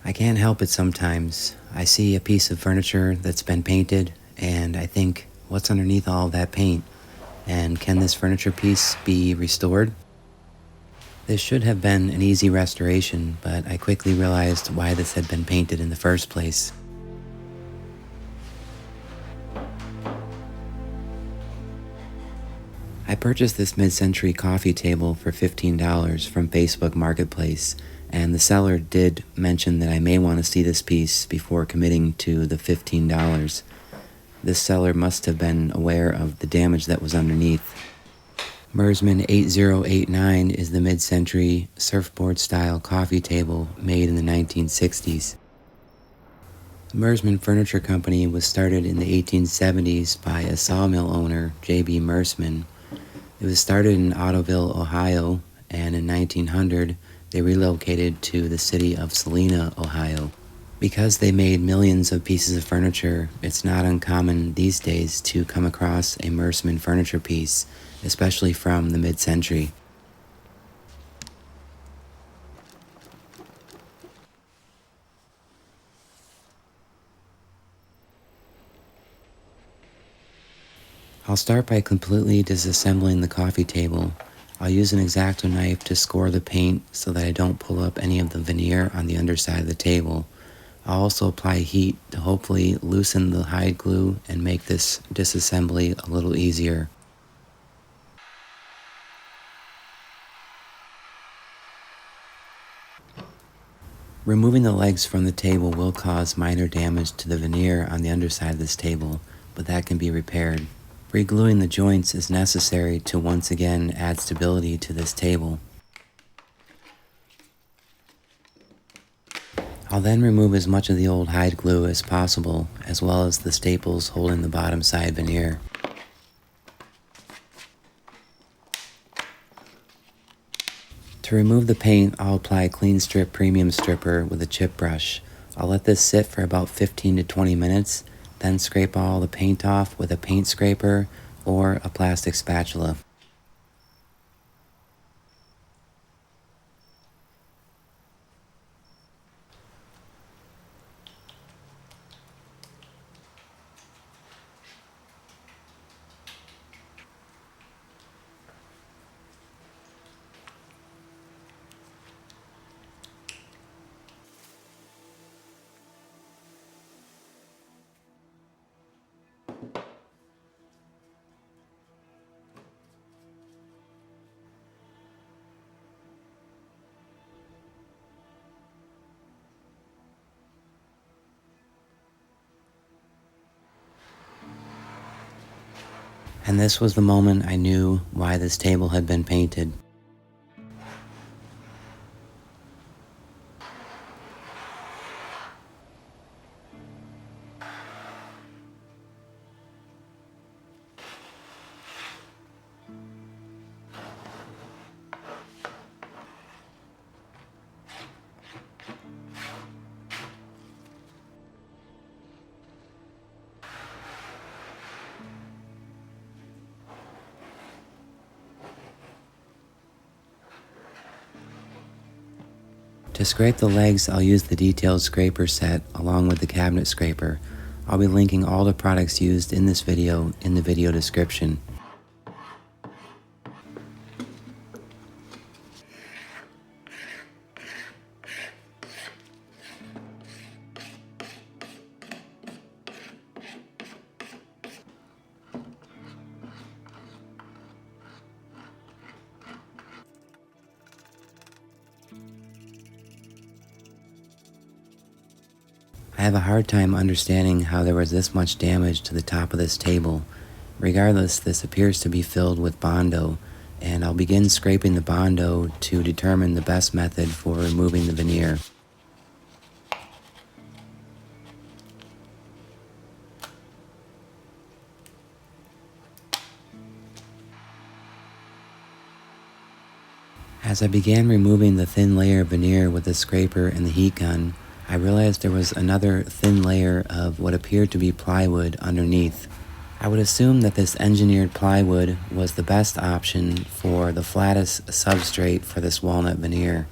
I can't help it sometimes. I see a piece of furniture that's been painted and I think, what's underneath all that paint? And can this furniture piece be restored? This should have been an easy restoration, but I quickly realized why this had been painted in the first place. I purchased this mid-century coffee table for $15 from Facebook Marketplace, and the seller did mention that I may want to see this piece before committing to the $15. This seller must have been aware of the damage that was underneath. Mersman 8089 is the mid-century surfboard-style coffee table made in the 1960s. The Mersman Furniture Company was started in the 1870s by a sawmill owner, J.B. Mersman. It was started in Ottoville, Ohio, and in 1900 they relocated to the city of Salina, Ohio. Because they made millions of pieces of furniture, it's not uncommon these days to come across a Mersman furniture piece, especially from the mid-century. I'll start by completely disassembling the coffee table. I'll use an X-Acto knife to score the paint so that I don't pull up any of the veneer on the underside of the table. I'll also apply heat to hopefully loosen the hide glue and make this disassembly a little easier. Removing the legs from the table will cause minor damage to the veneer on the underside of this table, but that can be repaired. Re-gluing the joints is necessary to once again add stability to this table. I'll then remove as much of the old hide glue as possible, as well as the staples holding the bottom side veneer. To remove the paint, I'll apply Clean Strip Premium Stripper with a chip brush. I'll let this sit for about 15 to 20 minutes, then scrape all the paint off with a paint scraper or a plastic spatula. And this was the moment I knew why this table had been painted. To scrape the legs, I'll use the detailed scraper set along with the cabinet scraper. I'll be linking all the products used in this video in the video description. I have a hard time understanding how there was this much damage to the top of this table. Regardless, this appears to be filled with Bondo, and I'll begin scraping the Bondo to determine the best method for removing the veneer. As I began removing the thin layer of veneer with the scraper and the heat gun, I realized there was another thin layer of what appeared to be plywood underneath. I would assume that this engineered plywood was the best option for the flattest substrate for this walnut veneer.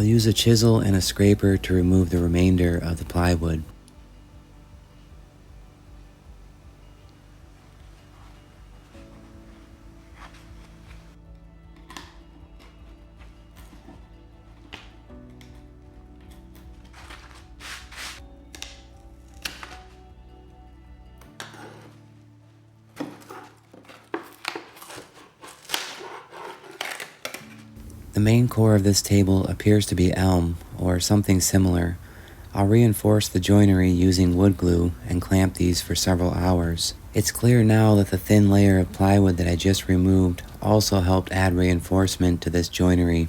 I'll use a chisel and a scraper to remove the remainder of the plywood. The main core of this table appears to be elm or something similar. I'll reinforce the joinery using wood glue and clamp these for several hours. It's clear now that the thin layer of plywood that I just removed also helped add reinforcement to this joinery.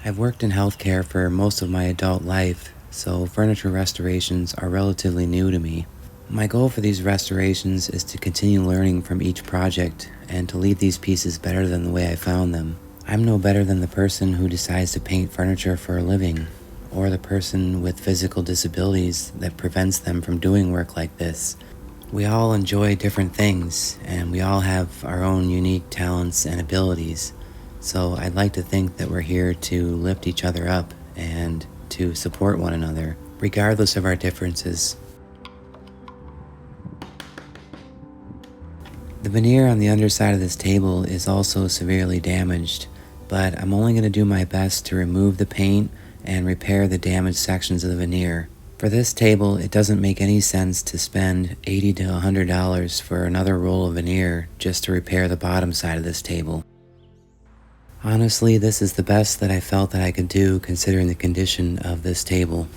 I've worked in healthcare for most of my adult life, so furniture restorations are relatively new to me. My goal for these restorations is to continue learning from each project and to leave these pieces better than the way I found them. I'm no better than the person who decides to paint furniture for a living, or the person with physical disabilities that prevents them from doing work like this. We all enjoy different things, and we all have our own unique talents and abilities. So I'd like to think that we're here to lift each other up and to support one another, regardless of our differences. The veneer on the underside of this table is also severely damaged, but I'm only going to do my best to remove the paint and repair the damaged sections of the veneer. For this table, it doesn't make any sense to spend $80 to $100 for another roll of veneer just to repair the bottom side of this table. Honestly, this is the best that I felt that I could do considering the condition of this table.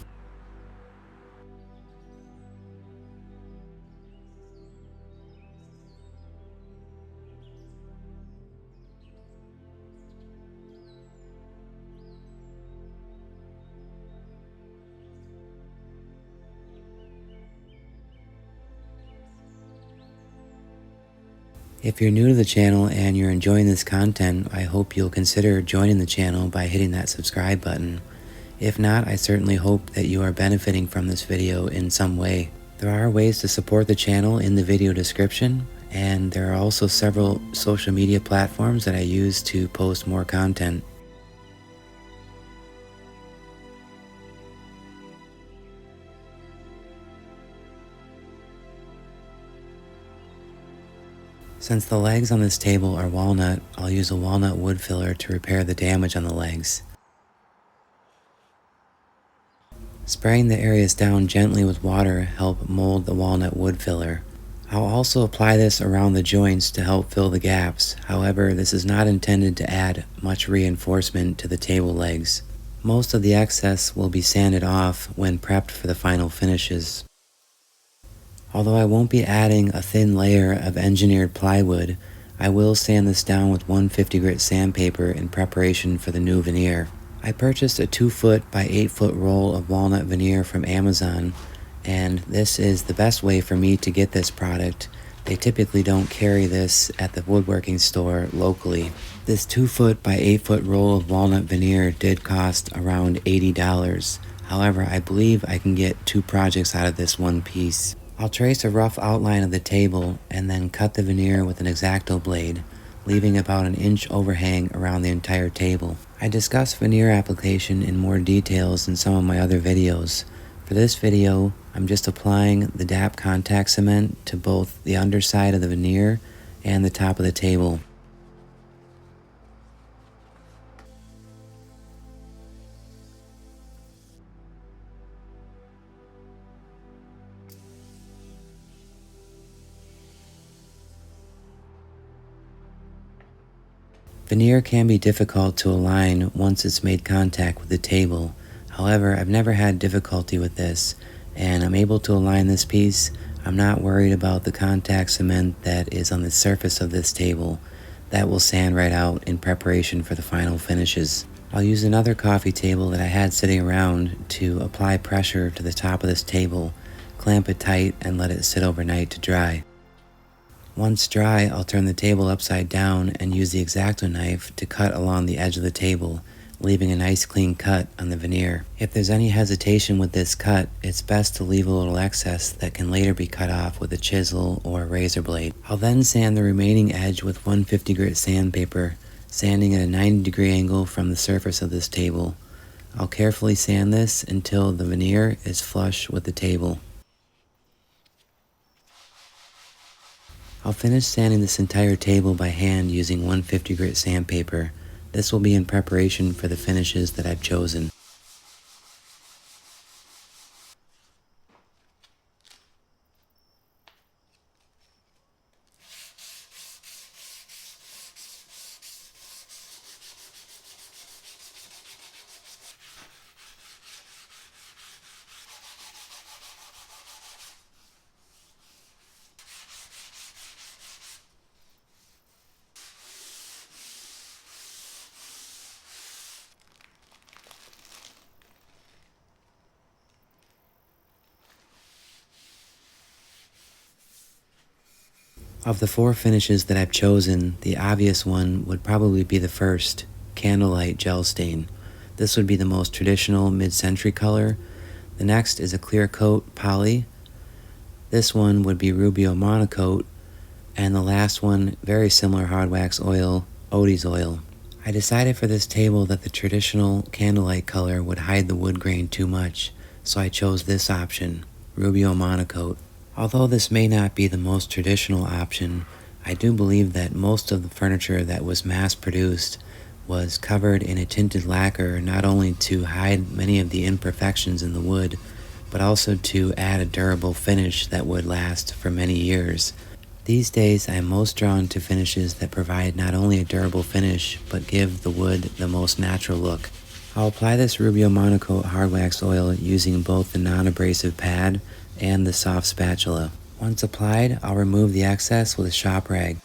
If you're new to the channel and you're enjoying this content, I hope you'll consider joining the channel by hitting that subscribe button. If not, I certainly hope that you are benefiting from this video in some way. There are ways to support the channel in the video description, and there are also several social media platforms that I use to post more content. Since the legs on this table are walnut, I'll use a walnut wood filler to repair the damage on the legs. Spraying the areas down gently with water help mold the walnut wood filler. I'll also apply this around the joints to help fill the gaps. However, this is not intended to add much reinforcement to the table legs. Most of the excess will be sanded off when prepped for the final finishes. Although I won't be adding a thin layer of engineered plywood, I will sand this down with 150 grit sandpaper in preparation for the new veneer. I purchased a 2-foot by 8-foot roll of walnut veneer from Amazon, and this is the best way for me to get this product. They typically don't carry this at the woodworking store locally. This 2-foot by 8-foot roll of walnut veneer did cost around $80. However, I believe I can get 2 projects out of this one piece. I'll trace a rough outline of the table and then cut the veneer with an X-Acto blade, leaving about an inch overhang around the entire table. I discuss veneer application in more details in some of my other videos. For this video, I'm just applying the DAP contact cement to both the underside of the veneer and the top of the table. Veneer can be difficult to align once it's made contact with the table. However, I've never had difficulty with this, and I'm able to align this piece I'm not worried about the contact cement that is on the surface of this table. That will sand right out in preparation for the final finishes. I'll use another coffee table that I had sitting around to apply pressure to the top of this table, clamp it tight, and let it sit overnight to dry. Once dry, I'll turn the table upside down and use the X-Acto knife to cut along the edge of the table, leaving a nice clean cut on the veneer. If there's any hesitation with this cut, it's best to leave a little excess that can later be cut off with a chisel or a razor blade. I'll then sand the remaining edge with 150 grit sandpaper, sanding at a 90-degree angle from the surface of this table. I'll carefully sand this until the veneer is flush with the table. I'll finish sanding this entire table by hand using 150 grit sandpaper. This will be in preparation for the finishes that I've chosen. Of the 4 finishes that I've chosen, the obvious one would probably be the first, Candlelight Gel Stain. This would be the most traditional mid-century color. The next is a clear coat poly. This one would be Rubio Monocoat. And the last one, very similar hard wax oil, Odie's oil. I decided for this table that the traditional candlelight color would hide the wood grain too much, so I chose this option, Rubio Monocoat. Although this may not be the most traditional option, I do believe that most of the furniture that was mass-produced was covered in a tinted lacquer not only to hide many of the imperfections in the wood, but also to add a durable finish that would last for many years. These days, I am most drawn to finishes that provide not only a durable finish, but give the wood the most natural look. I'll apply this Rubio Monocoat hard wax oil using both the non-abrasive pad and the soft spatula. Once applied, I'll remove the excess with a shop rag.